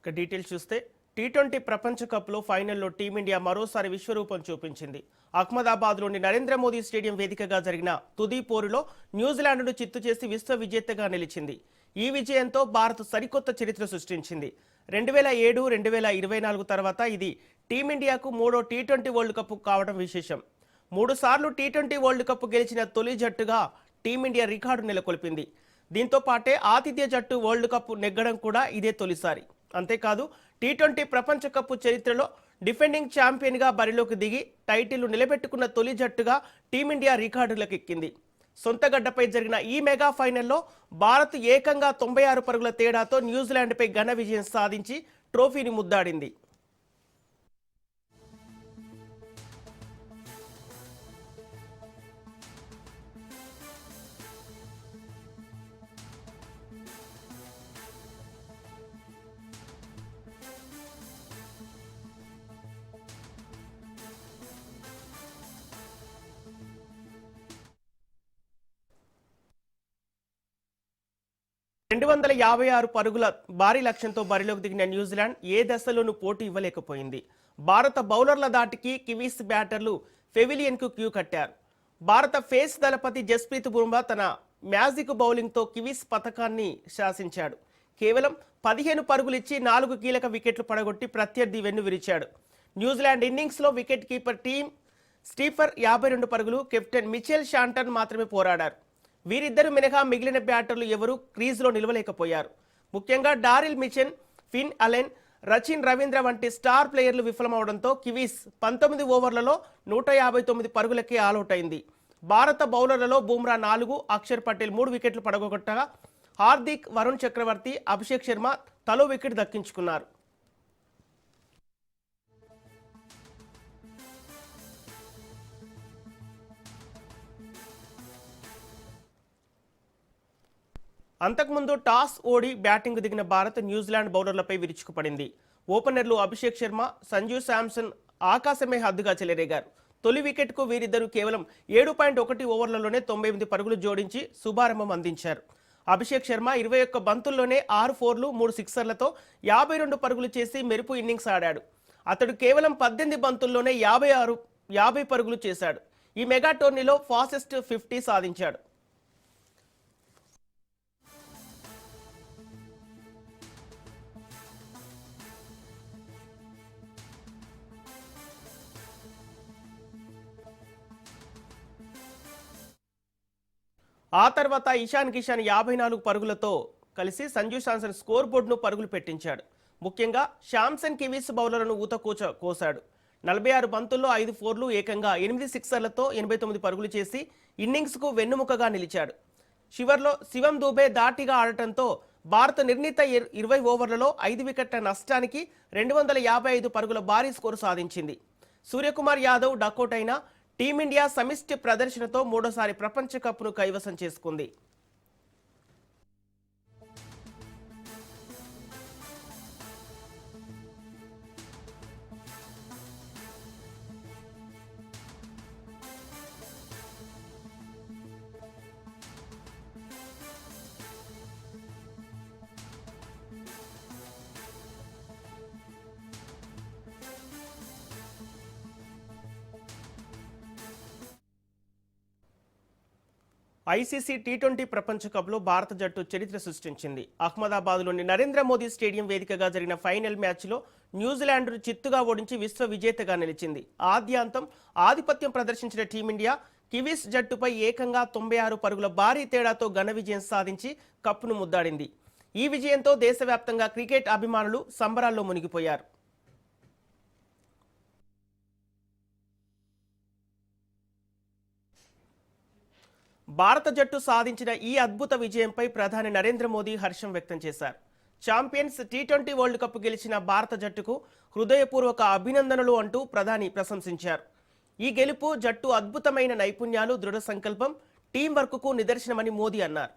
ఇక డీటెయిల్స్ చూస్తే టీ20 ప్రపంచ కప్లో ఫైనల్లో టీమిండియా మరోసారి విశ్వరూపం చూపించింది. అహ్మదాబాద్లోని నరేంద్ర మోదీ స్టేడియం వేదికగా జరిగిన తుది పోరులో న్యూజిలాండ్ను చిత్తు చేసి విశ్వ విజేతగా నిలిచింది. ఈ విజయంతో భారత్ సరికొత్త చరిత్ర సృష్టించింది. 2007, 2024 తర్వాత ఇది టీమిండియాకు మూడో టీ20 వరల్డ్ కప్ కావడం విశేషం. 3 సార్లు టీ20 వరల్డ్ కప్ గెలిచిన తొలి జట్టుగా టీమిండియా రికార్డు నెలకొల్పింది. దీంతో పాటే ఆతిథ్య జట్టు వరల్డ్ కప్ నెగ్గడం కూడా ఇదే తొలిసారి. అంతేకాదు టీ20 ప్రపంచ కప్ చరిత్రలో డిఫెండింగ్ ఛాంపియన్గా బరిలోకి దిగి టైటిల్ నిలబెట్టుకున్న తొలి జట్టుగా టీమిండియా రికార్డులకు ఎక్కింది. సొంత గడ్డపై జరిగిన ఈ మెగా ఫైనల్లో భారత్ ఏకంగా 96 పరుగుల తేడాతో న్యూజిలాండ్పై ఘన విజయం సాధించి ట్రోఫీని ముద్దాడింది. 256 పరుగుల భారీ లక్ష్యంతో బరిలోకి దిగిన న్యూజిలాండ్ ఏ దశలోనూ పోటీ ఇవ్వలేకపోయింది. భారత బౌలర్ల దాటికి కివీస్ బ్యాటర్లు పెవిలియన్కు క్యూ కట్టారు. భారత ఫేస్ దళపతి జస్ప్రీత్ బుమ్రా తన మ్యాజిక్ బౌలింగ్తో కివీస్ పథకాన్ని శాసించాడు. కేవలం 15 పరుగులిచ్చి 4 కీలక వికెట్లు పడగొట్టి ప్రత్యర్థి వెన్ను విరిచాడు. న్యూజిలాండ్ ఇన్నింగ్స్లో వికెట్ కీపర్ టీమ్ స్టీఫర్ 52 పరుగులు, కెప్టెన్ మిచెల్ షాంటన్ మాత్రమే పోరాడారు. వీరిద్దరు మినహా మిగిలిన బ్యాటర్లు ఎవరూ క్రీజ్లో నిలవలేకపోయారు. ముఖ్యంగా Daryl Mitchell, Finn Allen, Rachin Ravindra వంటి స్టార్ ప్లేయర్లు విఫలమవడంతో కివీస్ 19 ఓవర్లలో 159 పరుగులకే ఆలౌట్ అయింది. భారత బౌలర్లలో బుమ్రా 4, అక్షర్ పటేల్ 3 వికెట్లు పడగొట్టగా హార్దిక్, వరుణ్ చక్రవర్తి, అభిషేక్ శర్మ తలో వికెట్ దక్కించుకున్నారు. అంతకుముందు టాస్ ఓడి బ్యాటింగ్ దిగిన భారత్ న్యూజిలాండ్ బౌలర్లపై విరుచుకుపడింది. ఓపెనర్లు అభిషేక్ శర్మ, సంజూ శాంసన్ ఆకాశమే హద్దుగా చెలరేగారు. తొలి వికెట్కు వీరిద్దరూ కేవలం 7.1 ఓవర్లలోనే 98 పరుగులు జోడించి శుభారంభం అందించారు. అభిషేక్ శర్మ 21 బంతుల్లోనే 6 ఫోర్లు, 3 సిక్సర్లతో 52 పరుగులు చేసి మెరుపు ఇన్నింగ్స్ ఆడాడు. అతడు కేవలం 18 బంతుల్లోనే 50 పరుగులు చేశాడు. ఈ మెగా టోర్నీలో ఫాస్టెస్ట్ 50 సాధించాడు. ఆ తర్వాత ఇషాన్ కిషాన్ 54 పరుగులతో కలిసి సంజూ శాంసన్ స్కోర్ బోర్డును పరుగులు పెట్టించాడు. ముఖ్యంగా శాంసన్ కివీస్ బౌలర్లను కోసాడు. 46 బంతుల్లో 5 ఫోర్లు, ఏకంగా 8 సిక్సర్లతో 89 పరుగులు చేసి ఇన్నింగ్స్కు వెన్నుముకగా నిలిచాడు. చివర్లో శివం దూబే దాటిగా ఆడటంతో భారత్ నిర్ణీత 20 ఓవర్లలో 5 వికెట్ల నష్టానికి 255 పరుగుల భారీ స్కోరు సాధించింది. సూర్యకుమార్ యాదవ్ డకౌట్ అయిన టీమిండియా సమిష్టి ప్రదర్శనతో మూడోసారి ప్రపంచ కప్ను కైవసం చేసుకుంది. ఐసీసీ టీ20 ప్రపంచ కప్లో భారత జట్టు చరిత్ర సృష్టించింది. అహ్మదాబాద్లోని నరేంద్ర మోదీ స్టేడియం వేదికగా జరిగిన ఫైనల్ మ్యాచ్లో న్యూజిలాండ్ను చిత్తుగా ఓడించి విశ్వ విజేతగా నిలిచింది. ఆద్యాంతం ఆధిపత్యం ప్రదర్శించిన టీమిండియా కివీస్ జట్టుపై ఏకంగా 96 పరుగుల భారీ తేడాతో ఘన విజయం సాధించి కప్పును ముద్దాడింది. ఈ విజయంతో దేశవ్యాప్తంగా క్రికెట్ అభిమానులు సంబరాల్లో మునిగిపోయారు. భారత జట్టు సాధించిన ఈ అద్భుత విజయంపై ప్రధాని నరేంద్ర మోదీ హర్షం వ్యక్తం చేశారు. ఛాంపియన్స్ టీ20 వరల్డ్ కప్ గెలిచిన భారత జట్టుకు హృదయపూర్వక అభినందనలు అంటూ ప్రధాని ప్రశంసించారు. ఈ గెలుపు జట్టు అద్భుతమైన నైపుణ్యాలు, దృఢ సంకల్పం, టీం వర్క్కు నిదర్శనమని మోదీ అన్నారు.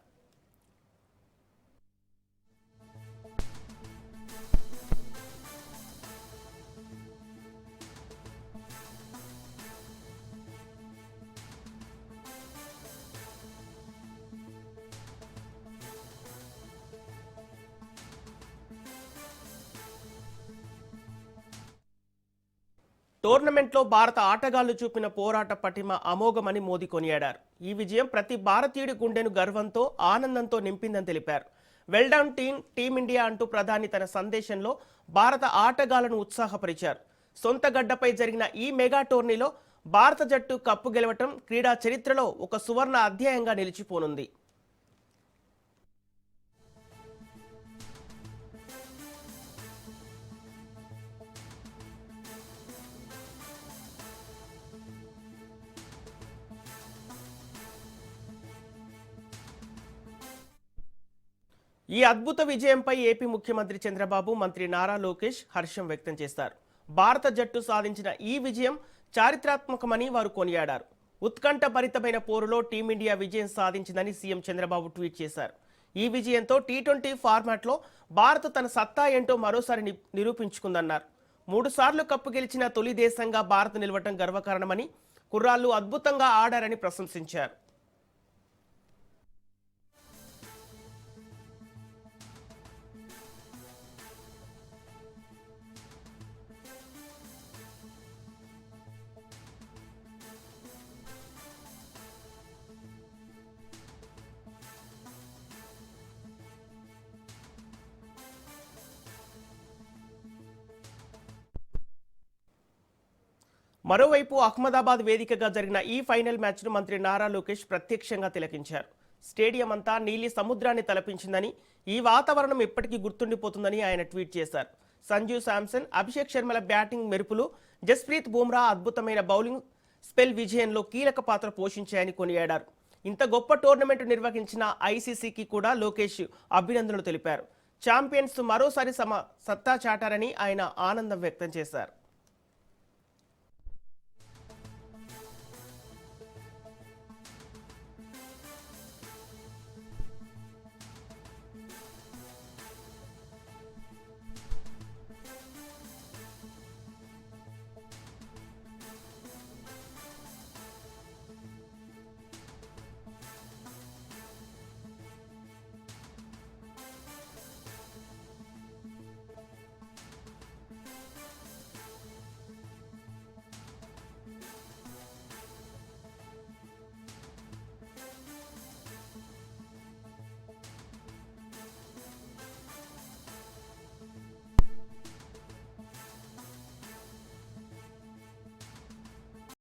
టోర్నమెంట్లో భారత ఆటగాళ్లు చూపిన పోరాట పటిమ అమోఘమని మోదీ కొనియాడారు. ఈ విజయం ప్రతి భారతీయుడి గుండెను గర్వంతో ఆనందంతో నింపిందని తెలిపారు. వెల్డౌన్ టీమిండియా అంటూ ప్రధాని తన సందేశంలో భారత ఆటగాళ్లను ఉత్సాహపరిచారు. సొంత గడ్డపై జరిగిన ఈ మెగా టోర్నీలో భారత జట్టు కప్పు గెలవటం క్రీడా చరిత్రలో ఒక సువర్ణ అధ్యాయంగా నిలిచిపోనుంది. ఈ అద్భుత విజయంపై ఏపీ ముఖ్యమంత్రి చంద్రబాబు, మంత్రి నారా లోకేష్ హర్షం వ్యక్తం చేశారు. భారత జట్టు సాధించిన ఈ విజయం చారిత్రాత్మకమని వారు కొనియాడారు. ఉత్కంఠభరితమైన పోరులో టీమిండియా విజయం సాధించిందని సీఎం చంద్రబాబు ట్వీట్ చేశారు. ఈ విజయంతో టీ20 ఫార్మాట్లో భారత్ తన సత్తా ఏంటో మరోసారి నిరూపించుకుందన్నారు. 3 సార్లు కప్పు గెలిచిన తొలి దేశంగా భారత్ నిలవటం గర్వకారణమని, కుర్రాళ్లు అద్భుతంగా ఆడారని ప్రశంసించారు. మరోవైపు అహ్మదాబాద్ వేదికగా జరిగిన ఈ ఫైనల్ మ్యాచ్ను మంత్రి నారా లోకేష్ ప్రత్యక్షంగా తిలకించారు. స్టేడియం అంతా నీలి సముద్రాన్ని తలపించిందని, ఈ వాతావరణం ఎప్పటికీ గుర్తుండిపోతుందని ఆయన ట్వీట్ చేశారు. సంజు శాంసన్, అభిషేక్ శర్మల బ్యాటింగ్ మెరుపులు, జస్ప్రీత్ బుమ్రా అద్భుతమైన బౌలింగ్ స్పెల్ విజయంలో కీలక పాత్ర పోషించాయని కొనియాడారు. ఇంత గొప్ప టోర్నమెంట్ నిర్వహించిన ఐసీసీకి కూడా లోకేష్ అభినందనలు తెలిపారు. ఛాంపియన్స్ మరోసారి సత్తా చాటారని ఆయన ఆనందం వ్యక్తం చేశారు.